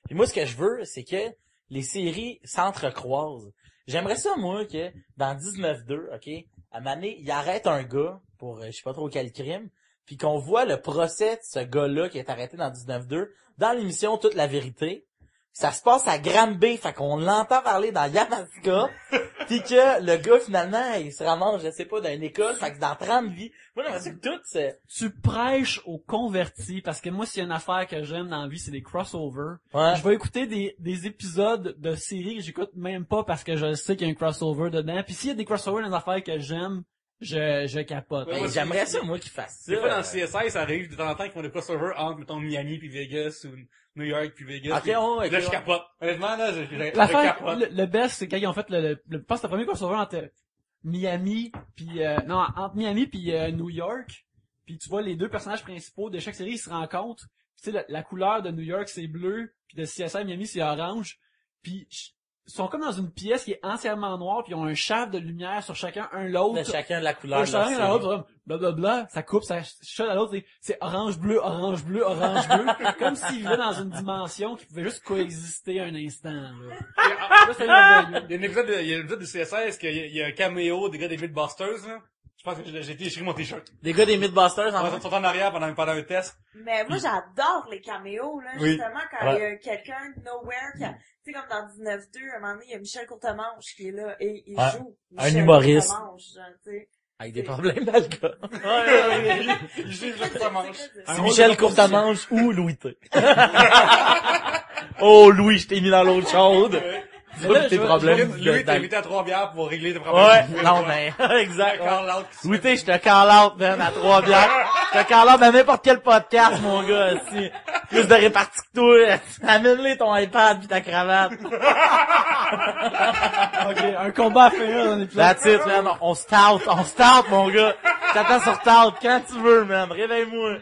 Puis moi, ce que je veux, c'est que les séries s'entrecroisent. J'aimerais ça, moi, que dans 19-2, OK, à un moment donné, il arrête un gars pour je sais pas trop quel crime, puis qu'on voit le procès de ce gars-là qui est arrêté dans 19-2 dans l'émission Toute la vérité. Ça se passe à Granby, fait qu'on l'entend parler dans Yamaska, pis que le gars, finalement, il se ramasse, je sais pas, dans une école, fait que dans 30 vies. Moi, j'aimerais ça que tout, c'est... Tu prêches aux convertis, parce que moi, s'il y a une affaire que j'aime dans la vie, c'est des crossovers. Ouais. Je vais écouter des épisodes de séries que j'écoute même pas parce que je sais qu'il y a un crossover dedans. Puis s'il y a des crossovers dans des affaires que j'aime, je capote. Ouais, Hey, j'aimerais ça, moi, qu'il fasse ça. Des fois, dans le CSI, ça arrive de temps en temps qu'ils font des crossovers entre, mettons, Miami puis Vegas ou New York puis Vegas. Ok, Puis ouais, là, je ouais. capote. Honnêtement, là, je L'affaire, capote. le best, c'est quand ils ont fait je pense que le premier crossover entre Miami puis entre Miami puis New York. Puis tu vois les deux personnages principaux de chaque série, ils se rencontrent. Tu sais, la couleur de New York, c'est bleu, puis de CSI Miami, c'est orange. Puis ils sont comme dans une pièce qui est entièrement noire, puis ils ont un shaft de lumière sur chacun, un l'autre. De chacun de la couleur de Chacun leur de série. l'autre, blablabla, ça coupe, ça shot à l'autre, c'est orange, bleu, orange, bleu, orange, bleu. Comme s'ils vivaient dans une dimension qui pouvait juste coexister un instant, là. Ça, c'est merveilleux. Il y a un épisode de CSI, est-ce qu'il y a un caméo des gars des Mythbusters, là? Je pense que j'ai écrit mon t-shirt. Des gars des Mythbusters, en Ils sont en arrière pendant un test. Mais moi, j'adore les caméos, là, Oui. justement, quand Ouais. il y a quelqu'un de nowhere qui a, tu sais, comme dans 19-2, à un moment donné, il y a Michel Courtemanche qui est là, et il Ouais. joue. Un Michel humoriste. Courtemanche, genre, tu sais. Avec des problèmes d'alcool. Il joue juste sa manche. C'est Michel Courtemanche ou Louis T. Oh, Louis, je t'ai mis dans l'eau chaude. Mais là, tes je- problèmes. Lui, t'es invité à 3 bières pour régler tes problèmes. Ouais, non, mais, exact. Call out. Louis T, je te call out, man, à 3 bières. Je te call out dans n'importe quel podcast, mon gars, aussi. Plus de répartie que toi. Amène-les ton iPad pis ta cravate. Ok, un combat à faire dans l'épisode. That's it, man. On start, mon gars. T'attends sur Tout quand tu veux, man. Réveille-moi.